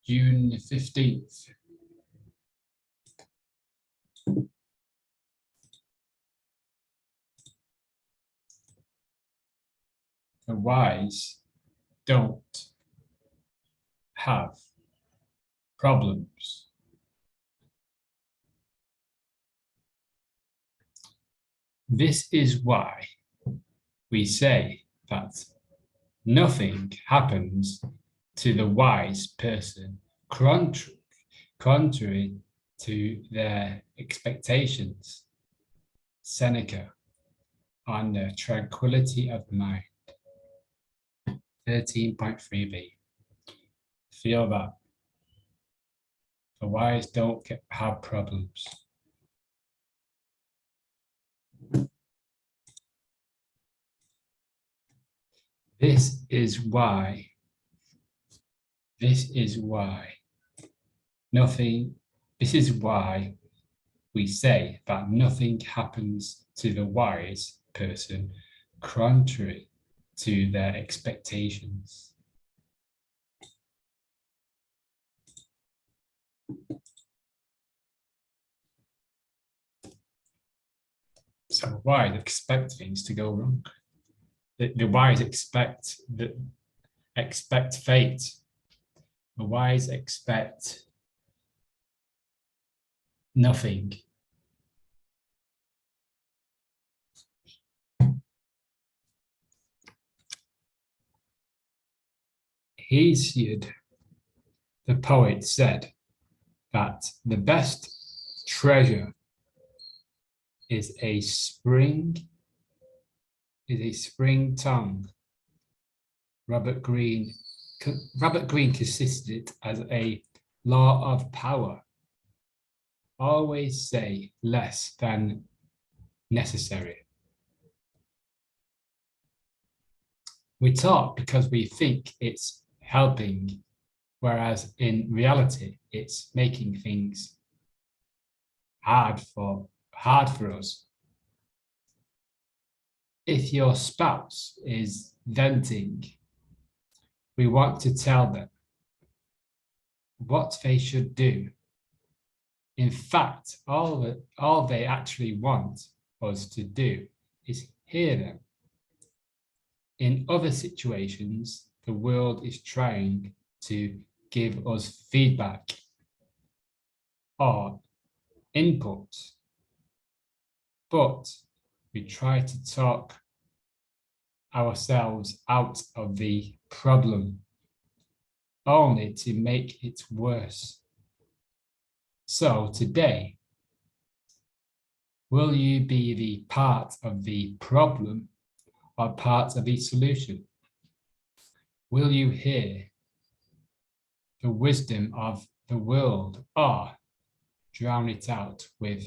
June 15th. The wise don't have problems. This is why we say that nothing happens to the wise person contrary to their expectations. Seneca on the tranquility of mind. 13.3b. Feel that. The wise don't have problems. This is why we say that nothing happens to the wise person contrary to their expectations. So wise expect things to go wrong. The wise expect fate. The wise expect nothing. Hesiod, the poet, said that the best treasure is a spring tongue. Robert Greene considered it as a law of power. Always say less than necessary. We talk because we think it's helping, whereas in reality, it's making things hard for us. If your spouse is venting, we want to tell them what they should do. In fact, all they actually want us to do is hear them. In other situations, the world is trying to give us feedback or input, but we try to talk ourselves out of the problem, only to make it worse. So today, will you be the part of the problem or part of the solution? Will you hear the wisdom of the world or drown it out with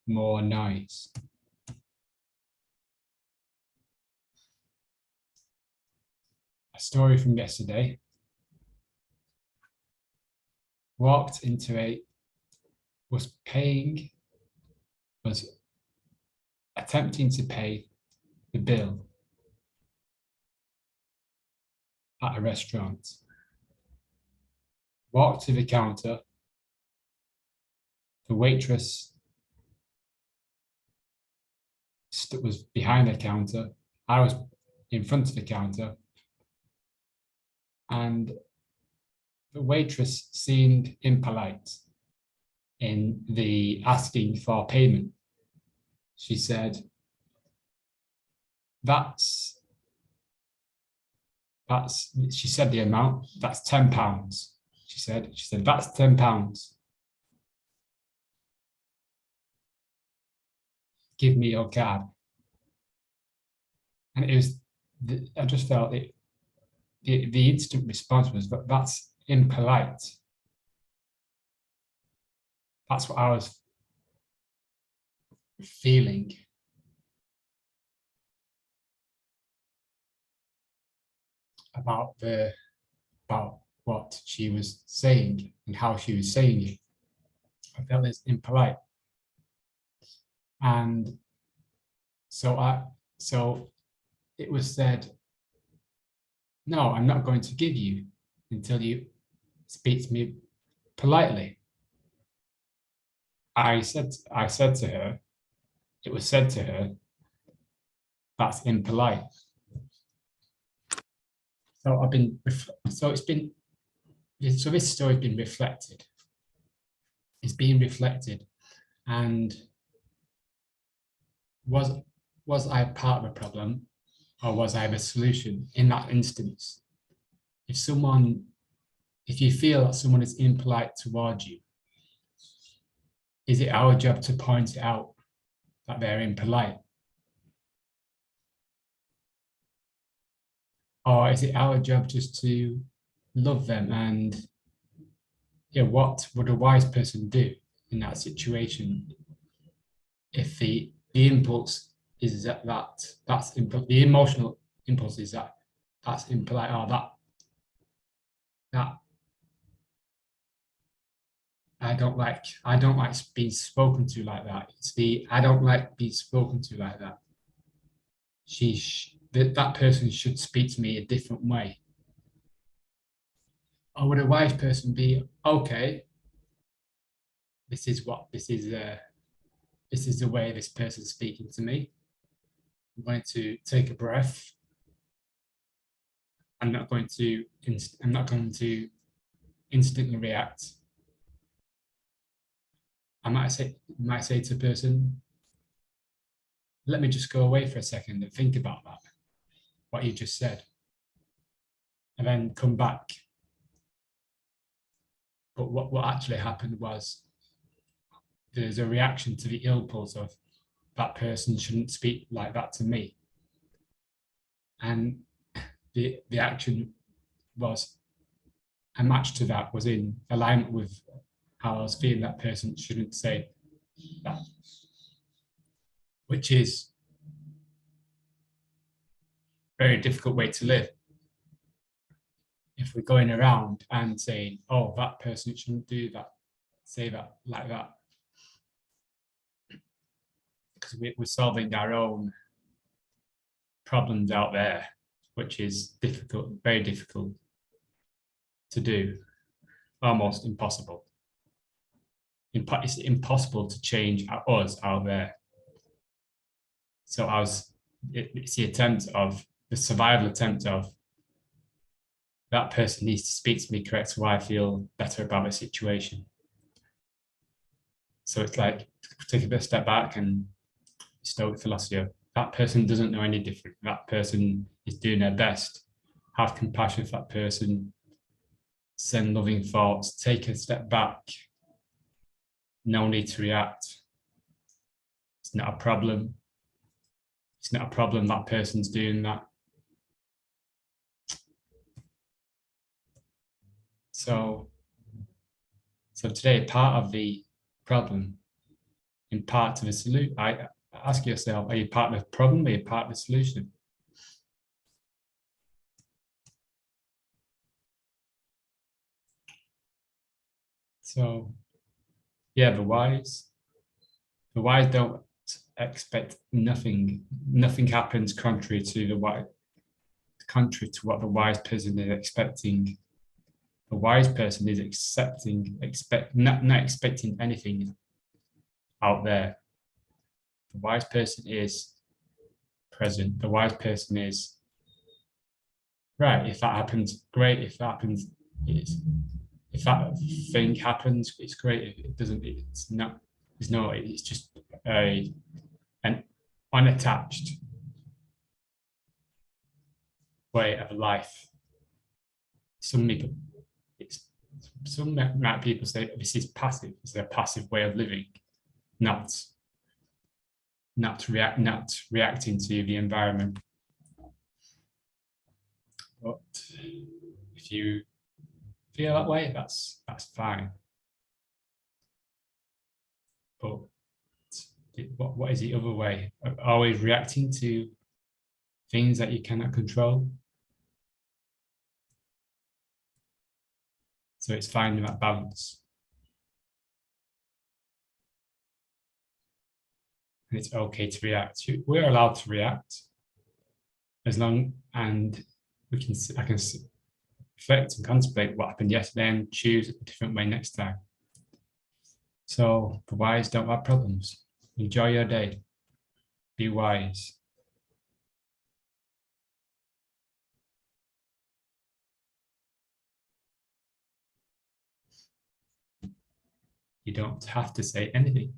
more noise? A story from yesterday. Was attempting to pay the bill at a restaurant. Walked to the counter. The waitress was behind the counter. I was in front of the counter. And the waitress seemed impolite in the asking for payment. She said, she said the amount, that's £10. She said, that's £10. Give me your card. And it was, I just felt it, the instant response was, but that's impolite. That's what I was feeling. About what she was saying and how she was saying it. I felt it's impolite. And so it was said, no, I'm not going to give you until you speak to me politely. I said to her, it was said to her, that's impolite. So this story's been reflected. It's being reflected, and was I part of a problem, or was I the solution in that instance? If you feel that someone is impolite towards you, is it our job to point out that they're impolite? Or is it our job just to love them? And what would a wise person do in that situation? If the impulse is the emotional impulse is that's impolite, or that I don't like being spoken to like that. It's I don't like being spoken to like that. That person should speak to me a different way. Or would a wise person be, okay, this is the way this person's speaking to me. I'm going to take a breath. I'm not going to instantly react. I might say to a person, let me just go away for a second and think about that, what you just said, and then come back. But what actually happened was there's a reaction to the impulse of that person shouldn't speak like that to me. And the action was a match to that, was in alignment with how I was feeling that person shouldn't say that, which is a very difficult way to live. If we're going around and saying, oh, that person shouldn't do that, say that like that, because we're solving our own problems out there, which is difficult, very difficult to do, almost impossible. It's impossible to change us out there. So it's the survival attempt of that person needs to speak to me correct so I feel better about the situation. So it's like, take a bit of step back and Stoic philosophy of that person doesn't know any different. That person is doing their best. Have compassion for that person. Send loving thoughts. Take a step back. No need to react. It's not a problem. It's not a problem that person's doing that. So today, part of the problem, in part of the solution, I ask yourself, are you part of the problem or are you part of the solution? So, yeah, the wise don't expect nothing. Nothing happens contrary to what the wise person is expecting. The wise person is not expecting anything out there. The wise person is present. The wise person is right. If that happens, great. If that happens, if that thing happens, it's great. If it doesn't, it's not. It's just an unattached way of life. Some people say this is passive. It's a passive way of living, not reacting to the environment. But if you feel that way, that's fine. But what is the other way? Always reacting to things that you cannot control. So it's finding that balance. And it's okay to react. We're allowed to react as long, and reflect and contemplate what happened yesterday and choose a different way next time. So the wise don't have problems. Enjoy your day. Be wise. You don't have to say anything.